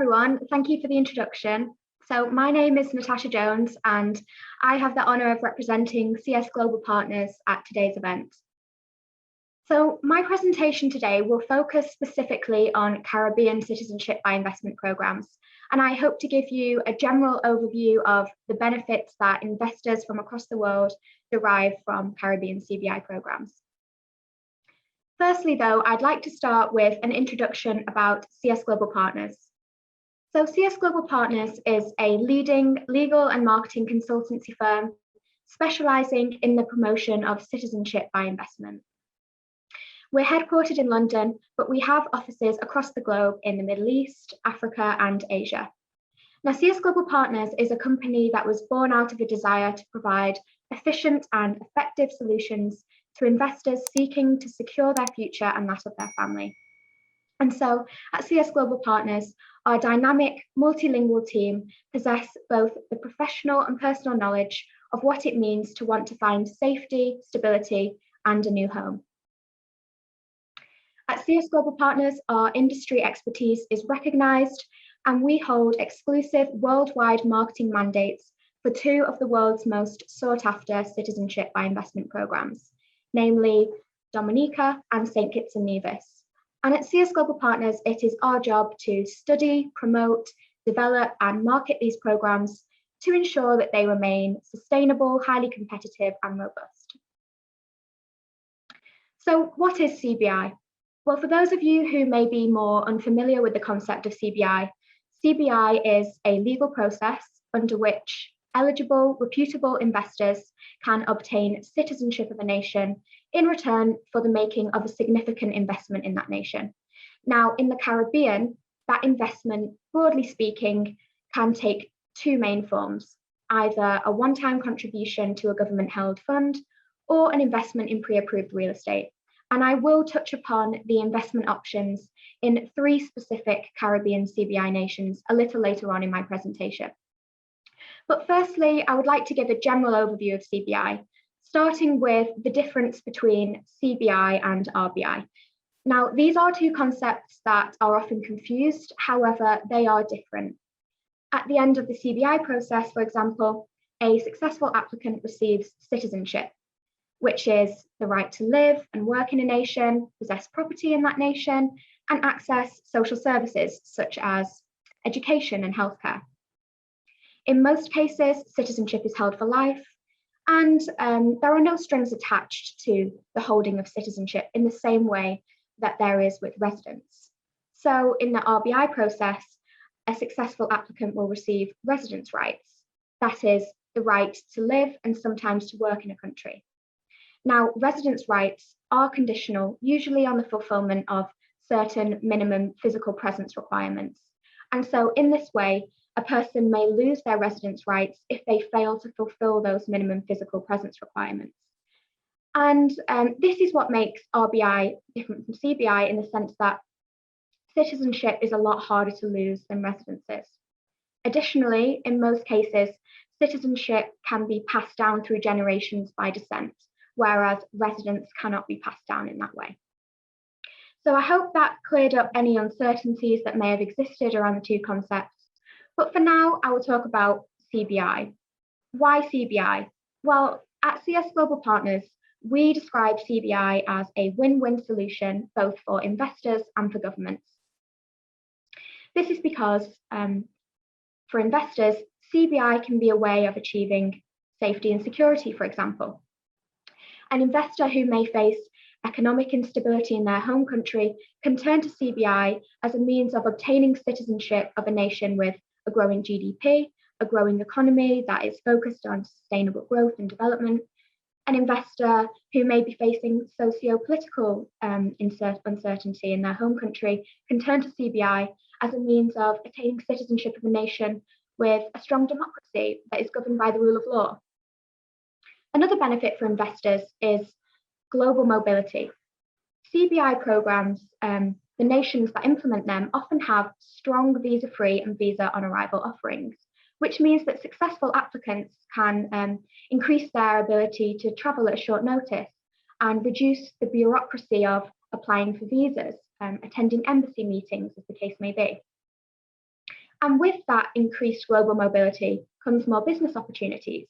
everyone, thank you for the introduction. So my name is Natasha Jones and I have the honour of representing CS Global Partners at today's event. So my presentation today will focus specifically on Caribbean citizenship by investment programmes, and I hope to give you a general overview of the benefits that investors from across the world derive from Caribbean CBI programmes. Firstly, though, I'd like to start with an introduction about CS Global Partners. So CS Global Partners is a leading legal and marketing consultancy firm specialising in the promotion of citizenship by investment. We're headquartered in London, but we have offices across the globe in the Middle East, Africa, and Asia. Now, CS Global Partners is a company that was born out of a desire to provide efficient and effective solutions to investors seeking to secure their future and that of their family. And so at CS Global Partners, our dynamic multilingual team possess both the professional and personal knowledge of what it means to want to find safety, stability, and a new home. At CS Global Partners, our industry expertise is recognised, and we hold exclusive worldwide marketing mandates for two of the world's most sought after citizenship by investment programmes, namely Dominica and St Kitts and Nevis. And at CS Global Partners, it is our job to study, promote, develop, and market these programs to ensure that they remain sustainable, highly competitive, and robust. So, what is CBI? Well, for those of you who may be more unfamiliar with the concept of CBI, CBI is a legal process under which eligible, reputable investors can obtain citizenship of a nation in return for the making of a significant investment in that nation. Now, in the Caribbean, that investment, broadly speaking, can take two main forms, either a one-time contribution to a government-held fund or an investment in pre-approved real estate. And I will touch upon the investment options in three specific Caribbean CBI nations a little later on in my presentation. But firstly, I would like to give a general overview of CBI, starting with the difference between CBI and RBI. Now, these are two concepts that are often confused, however, they are different. At the end of the CBI process, for example, a successful applicant receives citizenship, which is the right to live and work in a nation, possess property in that nation, and access social services such as education and healthcare. In most cases, citizenship is held for life, and there are no strings attached to the holding of citizenship in the same way that there is with residence. So in the RBI process, a successful applicant will receive residence rights, that is, the right to live and sometimes to work in a country. Now, residence rights are conditional, usually on the fulfilment of certain minimum physical presence requirements. And so in this way, a person may lose their residence rights if they fail to fulfill those minimum physical presence requirements. And this is what makes RBI different from CBI in the sense that citizenship is a lot harder to lose than residences. Additionally, in most cases, citizenship can be passed down through generations by descent, whereas residence cannot be passed down in that way. So I hope that cleared up any uncertainties that may have existed around the two concepts. But for now, I will talk about CBI. Why CBI? Well, at CS Global Partners, we describe CBI as a win-win solution, both for investors and for governments. This is because for investors, CBI can be a way of achieving safety and security, for example. An investor who may face economic instability in their home country can turn to CBI as a means of obtaining citizenship of a nation with a growing GDP, a growing economy that is focused on sustainable growth and development. An investor who may be facing socio-political uncertainty in their home country can turn to CBI as a means of attaining citizenship of a nation with a strong democracy that is governed by the rule of law. Another benefit for investors is global mobility. CBI programs, the nations that implement them often have strong visa-free and visa-on-arrival offerings, which means that successful applicants can increase their ability to travel at a short notice and reduce the bureaucracy of applying for visas, attending embassy meetings, as the case may be. And with that increased global mobility comes more business opportunities,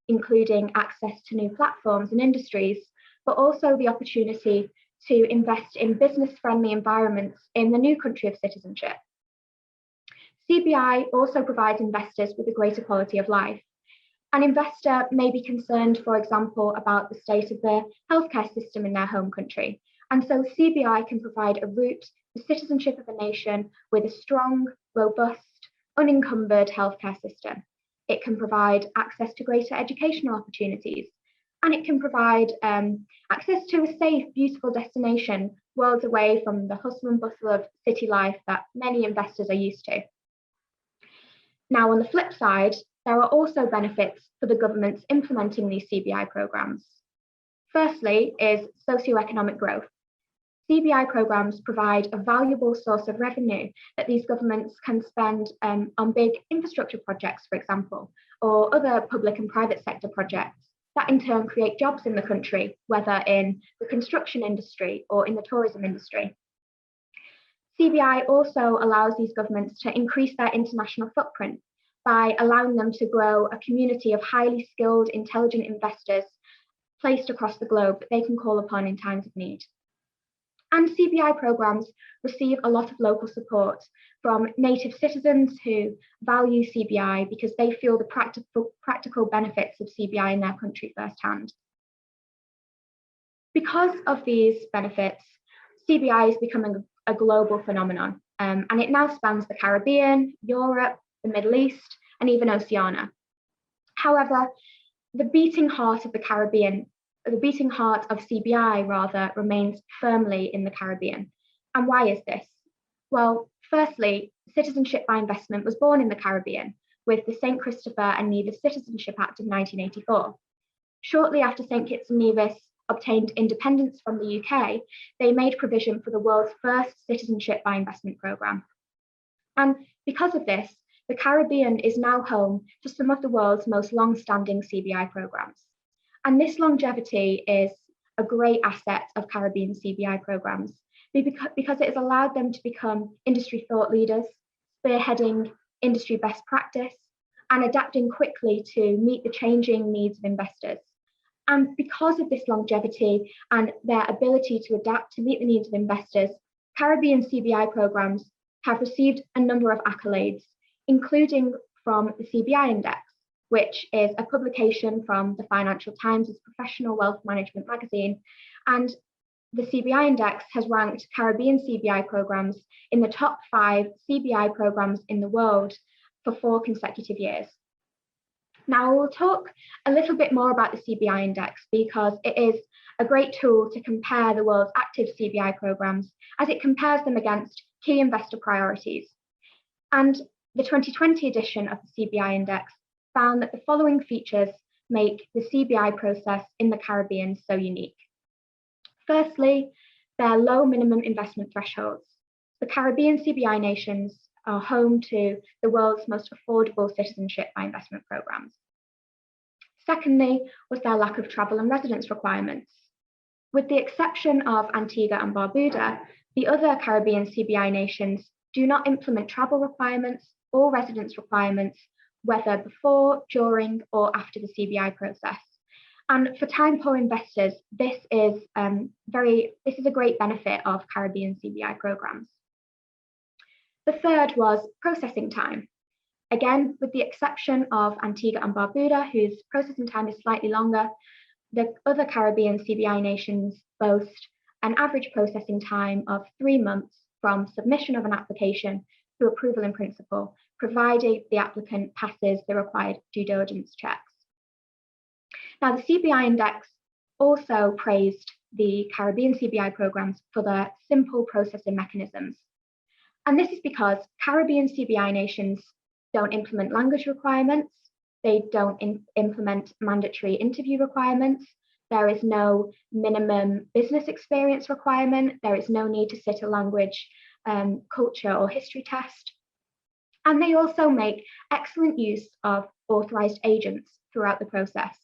including access to new platforms and industries, but also the opportunity to invest in business-friendly environments in the new country of citizenship. CBI also provides investors with a greater quality of life. An investor may be concerned, for example, about the state of the healthcare system in their home country. And so CBI can provide a route to citizenship of a nation with a strong, robust, unencumbered healthcare system. It can provide access to greater educational opportunities, and it can provide access to a safe, beautiful destination worlds away from the hustle and bustle of city life that many investors are used to. Now, on the flip side, there are also benefits for the governments implementing these CBI programs. Firstly is socioeconomic growth. CBI programs provide a valuable source of revenue that these governments can spend on big infrastructure projects, for example, or other public and private sector projects that in turn create jobs in the country, whether in the construction industry or in the tourism industry. CBI also allows these governments to increase their international footprint by allowing them to grow a community of highly skilled, intelligent investors placed across the globe that they can call upon in times of need. And CBI programs receive a lot of local support from native citizens who value CBI because they feel the practical benefits of CBI in their country firsthand. Because of these benefits, CBI is becoming a global phenomenon, and it now spans the Caribbean, Europe, the Middle East, and even Oceania. However, the beating heart of CBI rather remains firmly in the Caribbean. And why is this? Well, firstly, citizenship by investment was born in the Caribbean with the St Christopher and Nevis Citizenship Act of 1984. Shortly after St Kitts and Nevis obtained independence from the UK, they made provision for the world's first citizenship by investment programme. And because of this, the Caribbean is now home to some of the world's most long-standing CBI programmes. And this longevity is a great asset of Caribbean CBI programs because it has allowed them to become industry thought leaders, spearheading industry best practice, and adapting quickly to meet the changing needs of investors. And because of this longevity and their ability to adapt to meet the needs of investors, Caribbean CBI programs have received a number of accolades, including from the CBI Index, which is a publication from the Financial Times' professional wealth management magazine. And the CBI Index has ranked Caribbean CBI programs in the top 5 CBI programs in the world for 4 consecutive years. Now, we'll talk a little bit more about the CBI Index because it is a great tool to compare the world's active CBI programs as it compares them against key investor priorities. And the 2020 edition of the CBI Index found that the following features make the CBI process in the Caribbean so unique. Firstly, their low minimum investment thresholds. The Caribbean CBI nations are home to the world's most affordable citizenship by investment programs. Secondly, was their lack of travel and residence requirements. With the exception of Antigua and Barbuda, the other Caribbean CBI nations do not implement travel requirements or residence requirements, whether before, during, or after the CBI process. And for time-poor investors, this is a great benefit of Caribbean CBI programs. The third was processing time. Again, with the exception of Antigua and Barbuda, whose processing time is slightly longer, the other Caribbean CBI nations boast an average processing time of 3 months from submission of an application to approval in principle, provided the applicant passes the required due diligence checks. Now, the CBI Index also praised the Caribbean CBI programs for their simple processing mechanisms. And this is because Caribbean CBI nations don't implement language requirements, they don't implement mandatory interview requirements, there is no minimum business experience requirement, there is no need to sit a language, culture or history test. And they also make excellent use of authorised agents throughout the process.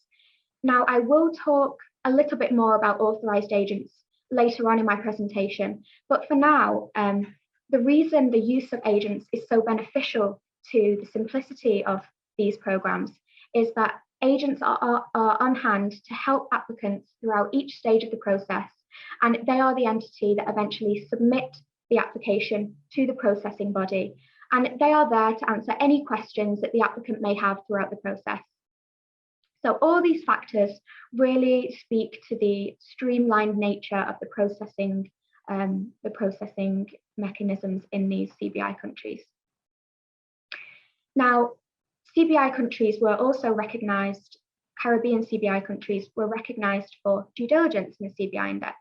Now, I will talk a little bit more about authorised agents later on in my presentation, but for now, the reason the use of agents is so beneficial to the simplicity of these programs is that agents are on hand to help applicants throughout each stage of the process, and they are the entity that eventually submit the application to the processing body, and they are there to answer any questions that the applicant may have throughout the process. So all these factors really speak to the streamlined nature of the processing mechanisms in these CBI countries. Now, CBI countries were also recognised, Caribbean CBI countries were recognised for due diligence in the CBI index.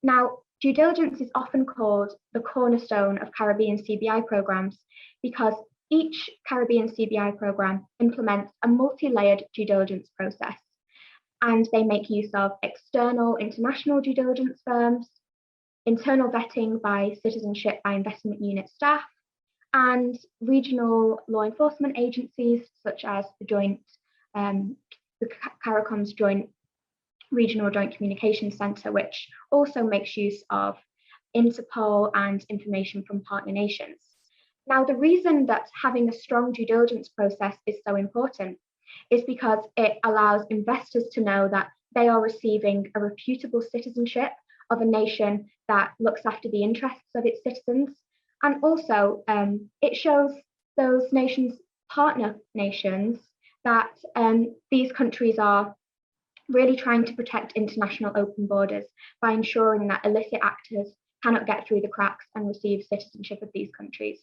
Now, due diligence is often called the cornerstone of Caribbean CBI programs because each Caribbean CBI program implements a multi-layered due diligence process, and they make use of external international due diligence firms, internal vetting by citizenship by investment unit staff, and regional law enforcement agencies such as the CARICOM's Regional Joint Communication Centre, which also makes use of Interpol and information from partner nations. Now, the reason that having a strong due diligence process is so important is because it allows investors to know that they are receiving a reputable citizenship of a nation that looks after the interests of its citizens. And also, it shows those nations, partner nations, that these countries are really trying to protect international open borders by ensuring that illicit actors cannot get through the cracks and receive citizenship of these countries.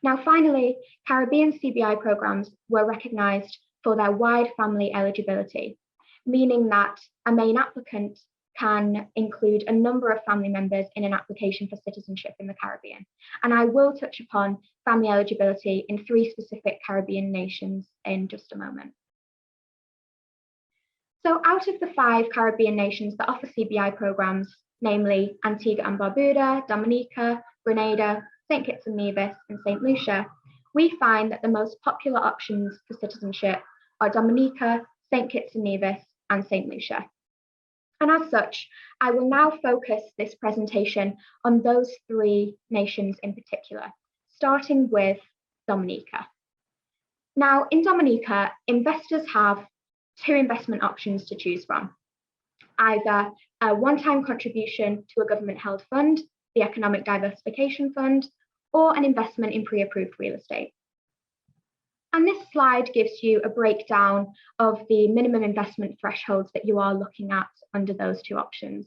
Now, finally, Caribbean CBI programs were recognised for their wide family eligibility, meaning that a main applicant can include a number of family members in an application for citizenship in the Caribbean. And I will touch upon family eligibility in 3 specific Caribbean nations in just a moment. So out of the 5 Caribbean nations that offer CBI programs, namely Antigua and Barbuda, Dominica, Grenada, St Kitts and Nevis, and St Lucia, we find that the most popular options for citizenship are Dominica, St Kitts and Nevis, and St Lucia. And as such, I will now focus this presentation on those 3 nations in particular, starting with Dominica. Now, in Dominica, investors have 2 investment options to choose from: either a one-time contribution to a government-held fund, the Economic Diversification Fund, or an investment in pre-approved real estate. And this slide gives you a breakdown of the minimum investment thresholds that you are looking at under those 2 options.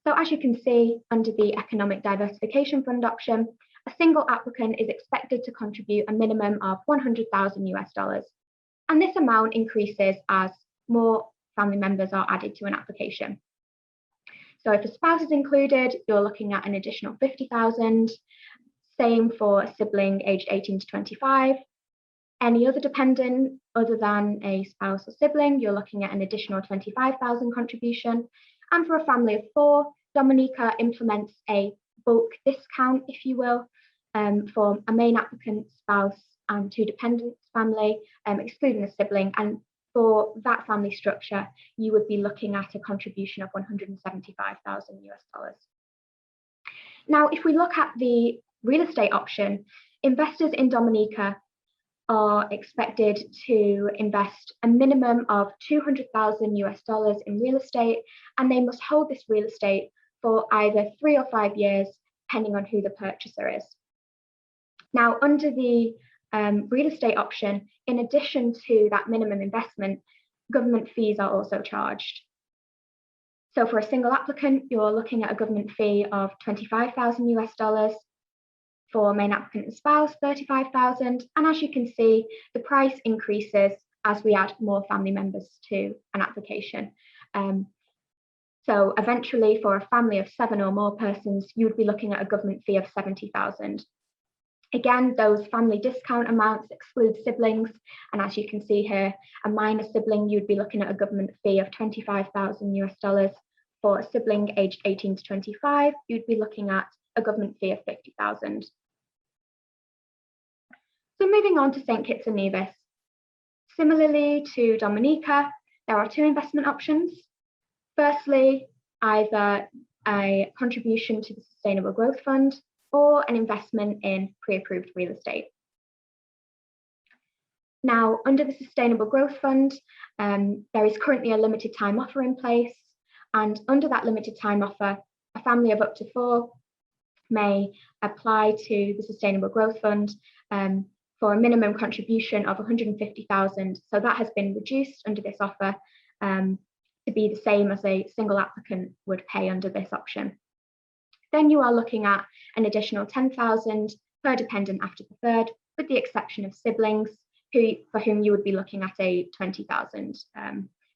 So as you can see, under the Economic Diversification Fund option, a single applicant is expected to contribute a minimum of $100,000. And this amount increases as more family members are added to an application. So if a spouse is included, you're looking at an additional $50,000. Same for a sibling aged 18 to 25. Any other dependent other than a spouse or sibling, you're looking at an additional $25,000 contribution. And for a family of 4, Dominica implements a bulk discount, if you will, for a main applicant, spouse, and 2 dependents family, excluding a sibling. And for that family structure, you would be looking at a contribution of $175,000. Now, if we look at the real estate option, investors in Dominica are expected to invest a minimum of $200,000 in real estate, and they must hold this real estate for either 3 or 5 years, depending on who the purchaser is. Now, under the real estate option, in addition to that minimum investment, government fees are also charged. So for a single applicant, you're looking at a government fee of $25,000. For main applicant and spouse, $35,000. And as you can see, the price increases as we add more family members to an application. So eventually, for a family of 7 or more persons, you would be looking at a government fee of $70,000. Again, those family discount amounts exclude siblings. And as you can see here, a minor sibling, you'd be looking at a government fee of $25,000. For a sibling aged 18 to 25, you'd be looking at a government fee of $50,000. So moving on to St Kitts and Nevis. Similarly to Dominica, there are 2 investment options. Firstly, either a contribution to the Sustainable Growth Fund, or an investment in pre-approved real estate. Now, under the Sustainable Growth Fund, there is currently a limited time offer in place, and under that limited time offer, a family of up to 4 may apply to the Sustainable Growth Fund for a minimum contribution of 150,000. So that has been reduced under this offer to be the same as a single applicant would pay under this option. Then you are looking at an additional 10,000 per dependent after the third, with the exception of siblings, for whom you would be looking at a 20,000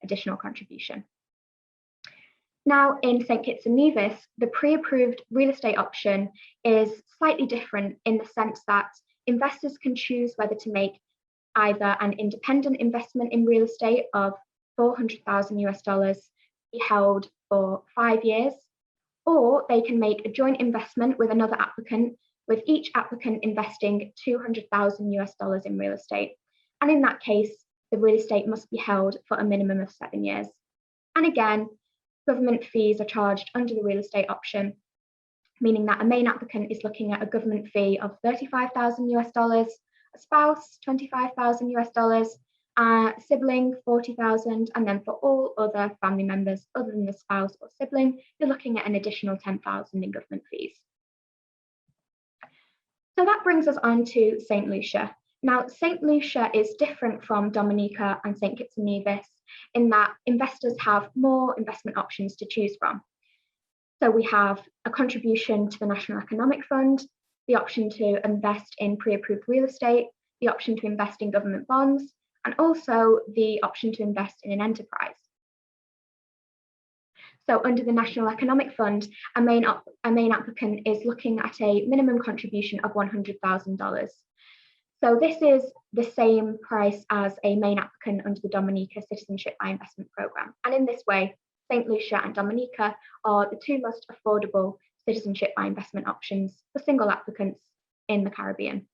additional contribution. Now, in St Kitts and Nevis, the pre-approved real estate option is slightly different in the sense that investors can choose whether to make either an independent investment in real estate of $400,000 be held for 5 years, or they can make a joint investment with another applicant, with each applicant investing $200,000 in real estate. And in that case, the real estate must be held for a minimum of 7 years. And again, government fees are charged under the real estate option, meaning that a main applicant is looking at a government fee of $35,000, a spouse $25,000, a sibling $40,000, and then for all other family members other than the spouse or sibling, you're looking at an additional $10,000 in government fees. So that brings us on to St Lucia. Now, St Lucia is different from Dominica and St Kitts and Nevis in that investors have more investment options to choose from. So we have a contribution to the National Economic Fund, the option to invest in pre-approved real estate, the option to invest in government bonds, and also the option to invest in an enterprise. So under the National Economic Fund, a main applicant is looking at a minimum contribution of $100,000. So this is the same price as a main applicant under the Dominica Citizenship by Investment Programme. And in this way, St Lucia and Dominica are the two most affordable citizenship by investment options for single applicants in the Caribbean.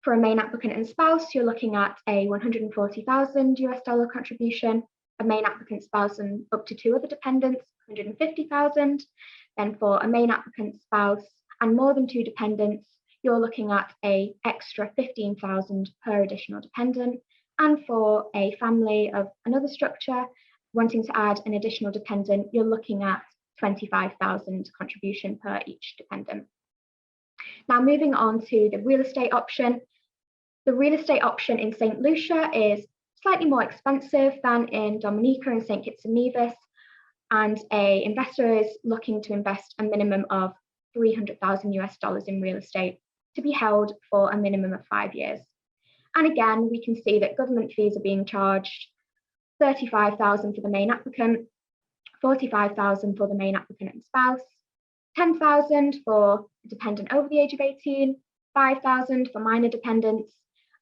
For a main applicant and spouse, you're looking at a $140,000 contribution, a main applicant spouse and up to 2 other dependents, $150,000. Then for a main applicant spouse and more than 2 dependents, you're looking at an extra $15,000 per additional dependent. And for a family of another structure wanting to add an additional dependent, you're looking at $25,000 contribution per each dependent. Now moving on to the real estate option. The real estate option in St Lucia is slightly more expensive than in Dominica and St Kitts and Nevis, and an investor is looking to invest a minimum of $300,000 in real estate to be held for a minimum of 5 years. And again, we can see that government fees are being charged $35,000 for the main applicant, $45,000 for the main applicant and spouse, $10,000 for a dependent over the age of 18, $5,000 for minor dependents,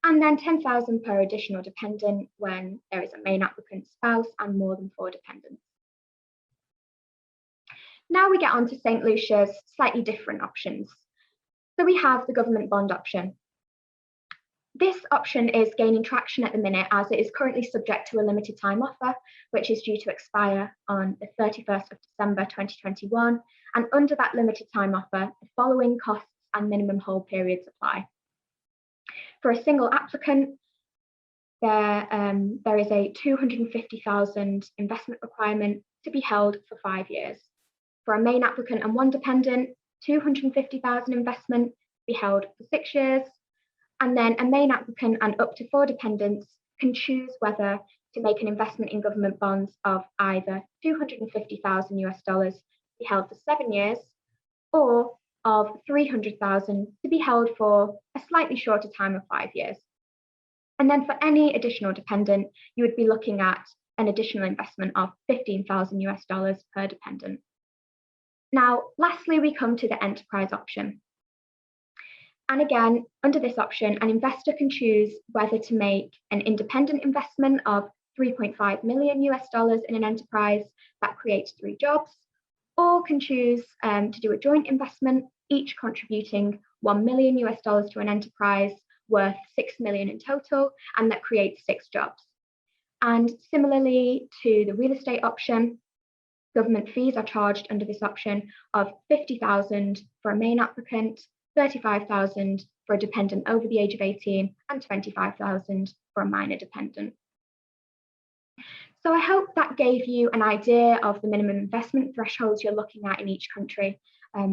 and then $10,000 per additional dependent when there is a main applicant spouse and more than 4 dependents. Now we get on to St Lucia's slightly different options. So we have the government bond option. This option is gaining traction at the minute as it is currently subject to a limited time offer, which is due to expire on the 31st of December 2021. And under that limited time offer, the following costs and minimum hold periods apply. For a single applicant, there is a $250,000 investment requirement to be held for 5 years. For a main applicant and 1 dependent, $250,000 investment to be held for 6 years. And then a main applicant and up to 4 dependents can choose whether to make an investment in government bonds of either $250,000 to be held for 7 years, or of $300,000 to be held for a slightly shorter time of 5 years. And then for any additional dependent, you would be looking at an additional investment of $15,000 per dependent. Now, lastly, we come to the enterprise option. And again, under this option, an investor can choose whether to make an independent investment of $3.5 million in an enterprise that creates 3 jobs, or can choose to do a joint investment, each contributing $1 million to an enterprise worth $6 million in total, and that creates 6 jobs. And similarly to the real estate option, Government fees are charged under this option of £50,000 for a main applicant, £35,000 for a dependent over the age of 18, and £25,000 for a minor dependent. So I hope that gave you an idea of the minimum investment thresholds you're looking at in each country,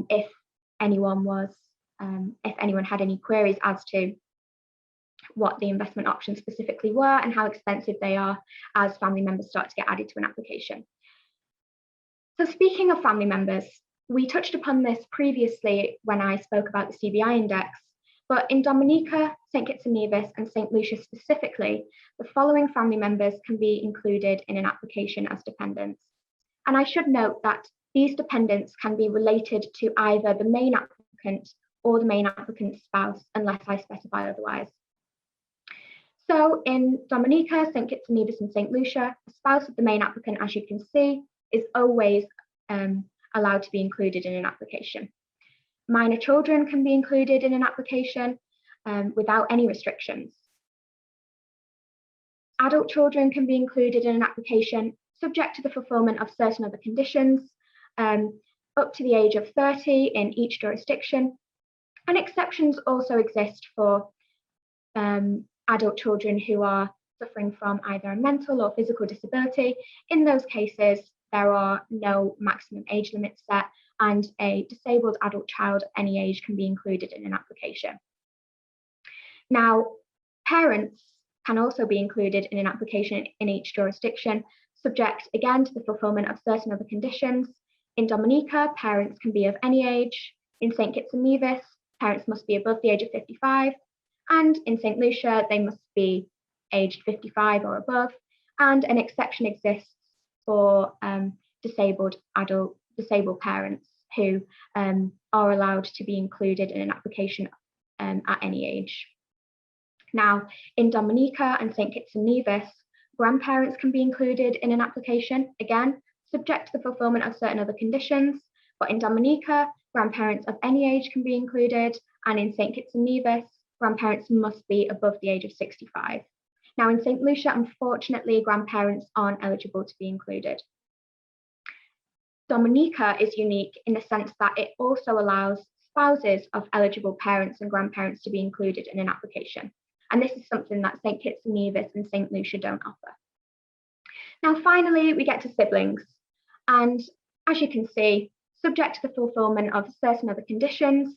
if anyone had any queries as to what the investment options specifically were and how expensive they are as family members start to get added to an application. So speaking of family members, we touched upon this previously when I spoke about the CBI index, but in Dominica, St Kitts and Nevis, and St Lucia specifically, the following family members can be included in an application as dependents. And I should note that these dependents can be related to either the main applicant or the main applicant's spouse, unless I specify otherwise. So in Dominica, St Kitts and Nevis, and St Lucia, the spouse of the main applicant, as you can see, is always allowed to be included in an application. Minor children can be included in an application without any restrictions. Adult children can be included in an application subject to the fulfilment of certain other conditions, up to the age of 30 in each jurisdiction. And exceptions also exist for adult children who are suffering from either a mental or physical disability. In those cases, there are no maximum age limits set, and a disabled adult child of any age can be included in an application. Now, parents can also be included in an application in each jurisdiction, subject again to the fulfilment of certain other conditions. In Dominica, parents can be of any age. In St Kitts and Nevis, parents must be above the age of 55. And in St Lucia, they must be aged 55 or above. And an exception exists for disabled parents who are allowed to be included in an application at any age. Now, in Dominica and St Kitts and Nevis, grandparents can be included in an application, again, subject to the fulfilment of certain other conditions. But in Dominica, grandparents of any age can be included, and in St Kitts and Nevis, grandparents must be above the age of 65. Now, in St Lucia, unfortunately, grandparents aren't eligible to be included. Dominica is unique in the sense that it also allows spouses of eligible parents and grandparents to be included in an application. And this is something that St Kitts and Nevis and St Lucia don't offer. Now, finally, we get to siblings. And as you can see, subject to the fulfilment of certain other conditions,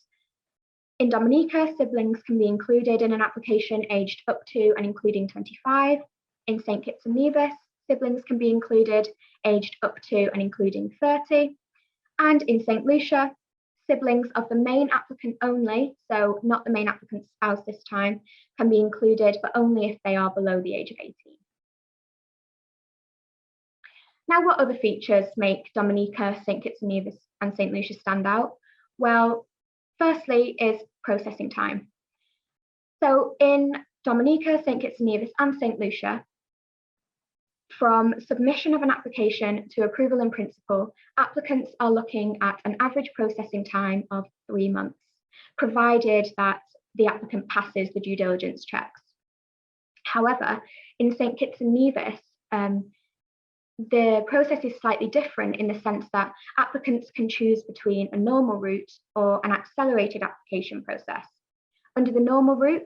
in Dominica, siblings can be included in an application aged up to and including 25. In St Kitts and Nevis, siblings can be included aged up to and including 30. And in St Lucia, siblings of the main applicant only, so not the main applicant's spouse this time, can be included, but only if they are below the age of 18. Now, what other features make Dominica, St Kitts and Nevis, and St Lucia stand out? Well, firstly is processing time. So in Dominica, St Kitts and Nevis, and St Lucia, from submission of an application to approval in principle, applicants are looking at an average processing time of 3 months, provided that the applicant passes the due diligence checks. However, in St Kitts and Nevis, the process is slightly different in the sense that applicants can choose between a normal route or an accelerated application process. Under the normal route,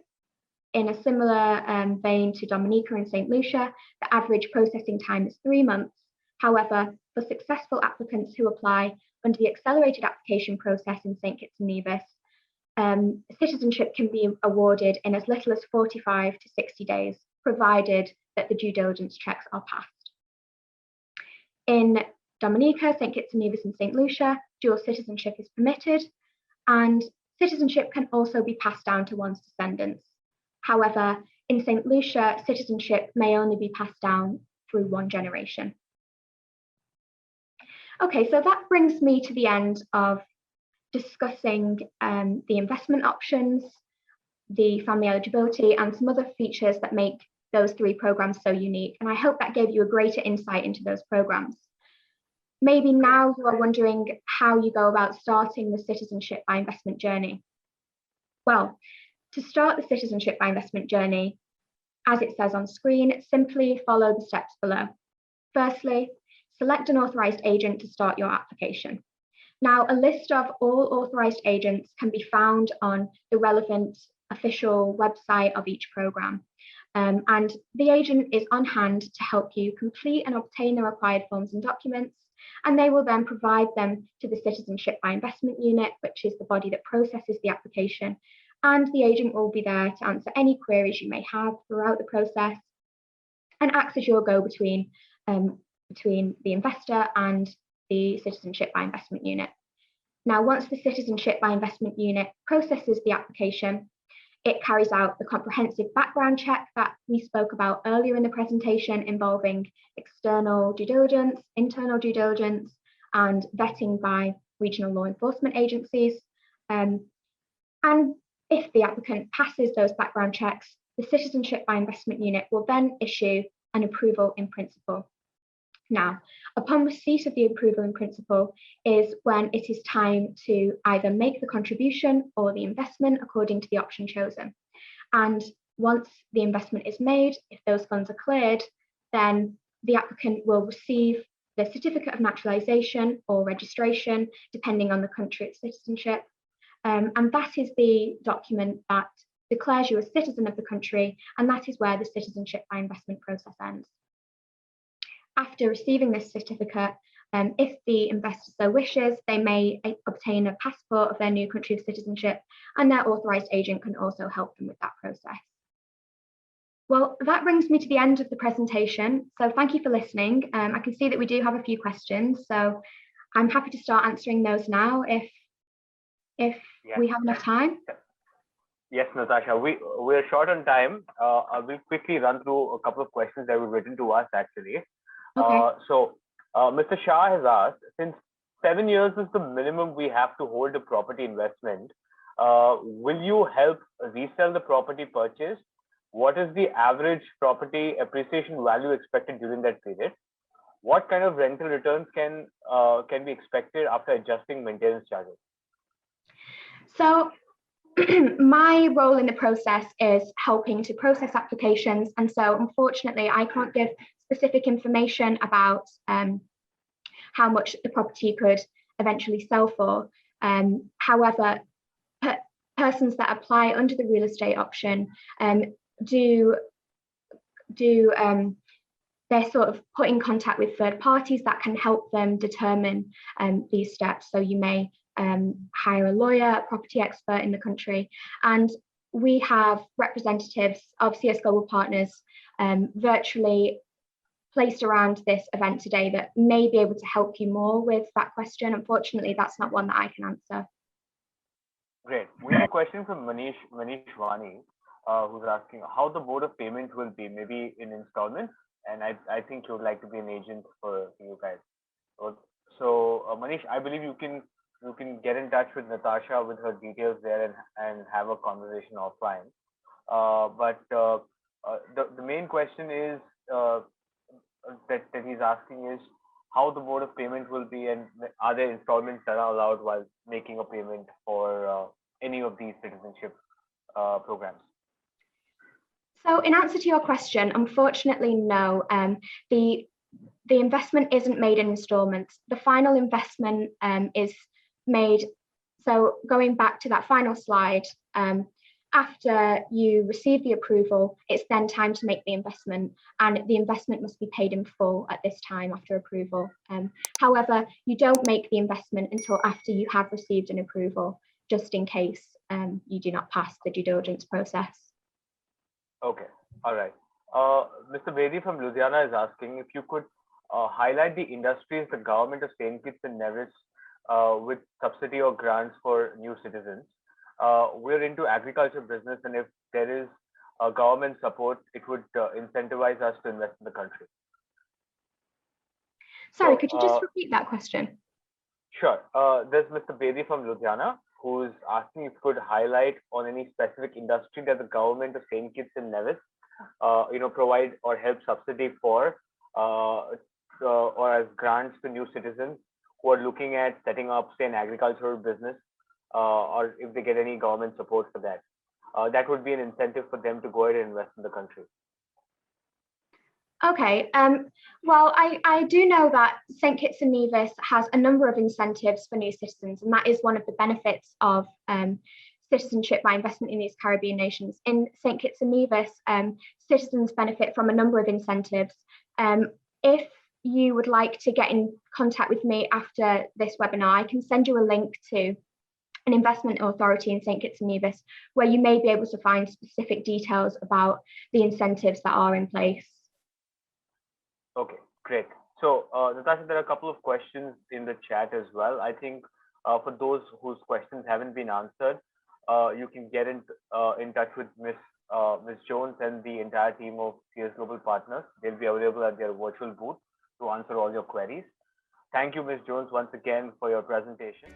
in a similar vein to Dominica and St Lucia, the average processing time is 3 months. However, for successful applicants who apply under the accelerated application process in St Kitts and Nevis, citizenship can be awarded in as little as 45 to 60 days, provided that the due diligence checks are passed. In Dominica, St Kitts and Nevis, and St Lucia, dual citizenship is permitted, and citizenship can also be passed down to one's descendants. However, in St Lucia, citizenship may only be passed down through one generation. Okay, so that brings me to the end of discussing the investment options, the family eligibility, and some other features that make those 3 programs so unique. And I hope that gave you a greater insight into those programs. Maybe now you are wondering how you go about starting the citizenship by investment journey. Well, to start the citizenship by investment journey, as it says on screen, simply follow the steps below. Firstly, select an authorised agent to start your application. Now, a list of all authorised agents can be found on the relevant official website of each programme. And the agent is on hand to help you complete and obtain the required forms and documents, and they will then provide them to the Citizenship by Investment Unit, which is the body that processes the application. And the agent will be there to answer any queries you may have throughout the process and acts as your go-between between the investor and the Citizenship by Investment Unit. Now, once the Citizenship by Investment Unit processes the application, it carries out the comprehensive background check that we spoke about earlier in the presentation, involving external due diligence, internal due diligence, and vetting by regional law enforcement agencies. And if the applicant passes those background checks, the Citizenship by Investment Unit will then issue an approval in principle. Now, upon receipt of the approval in principle is when it is time to either make the contribution or the investment according to the option chosen. And once the investment is made, if those funds are cleared, then the applicant will receive the certificate of naturalisation or registration, depending on the country of citizenship. And that is the document that declares you a citizen of the country, and that is where the Citizenship by Investment process ends. After receiving this certificate, if the investor so wishes, they may obtain a passport of their new country of citizenship, and their authorised agent can also help them with that process. Well, that brings me to the end of the presentation. So thank you for listening. I can see that we do have a few questions, so I'm happy to start answering those now if we have enough time. Yes, Natasha, we're short on time. We'll quickly run through a couple of questions that were written to us actually. Okay. Mr. Shah has asked, since 7 years is the minimum we have to hold a property investment, will you help resell the property purchased? What is the average property appreciation value expected during that period? What kind of rental returns can be expected after adjusting maintenance charges? So my role in the process is helping to process applications, and so unfortunately I can't give specific information about how much the property could eventually sell for. However, persons that apply under the real estate option they're sort of put in contact with third parties that can help them determine these steps. So you may hire a lawyer, a property expert in the country, and we have representatives of CS Global Partners virtually placed around this event today that may be able to help you more with that question. Unfortunately, that's not one that I can answer. Great. We have a question from Manish Vani, who's asking how the mode of payment will be, maybe in installments. And I think you would like to be an agent for you guys. So Manish, I believe you can get in touch with Natasha with her details there and have a conversation offline. But the main question is that he's asking is how the mode of payment will be, and are there installments that are allowed while making a payment for any of these citizenship programs? So in answer to your question, unfortunately, no. The investment isn't made in installments. The final investment is made. So going back to that final slide, after you receive the approval, it's then time to make the investment, and the investment must be paid in full at this time after approval. However, you don't make the investment until after you have received an approval, just in case you do not pass the due diligence process. Okay, all right. Mr. Bedi from Ludhiana is asking if you could highlight the industries the government of St. Kitts and Nevis with subsidy or grants for new citizens. We're into agriculture business, and if there is government support, it would incentivize us to invest in the country. Sorry, could you just repeat that question? Sure. There's Mr. Bedi from Ludhiana, who's asking if you could highlight on any specific industry that the government of St. Kitts and Nevis, provide or help subsidy for, or as grants to new citizens who are looking at setting up, say, an agricultural business, or if they get any government support for that. That would be an incentive for them to go ahead and invest in the country. Okay, well, I do know that St Kitts and Nevis has a number of incentives for new citizens, and that is one of the benefits of citizenship by investment in these Caribbean nations. In St Kitts and Nevis, citizens benefit from a number of incentives. If you would like to get in contact with me after this webinar, I can send you a link to an investment authority in St Kitts and Nevis, where you may be able to find specific details about the incentives that are in place. Okay, great. So, Natasha, there are a couple of questions in the chat as well. I think for those whose questions haven't been answered, you can get in touch with Miss Jones and the entire team of CS Global Partners. They'll be available at their virtual booth to answer all your queries. Thank you, Ms. Jones, once again for your presentation.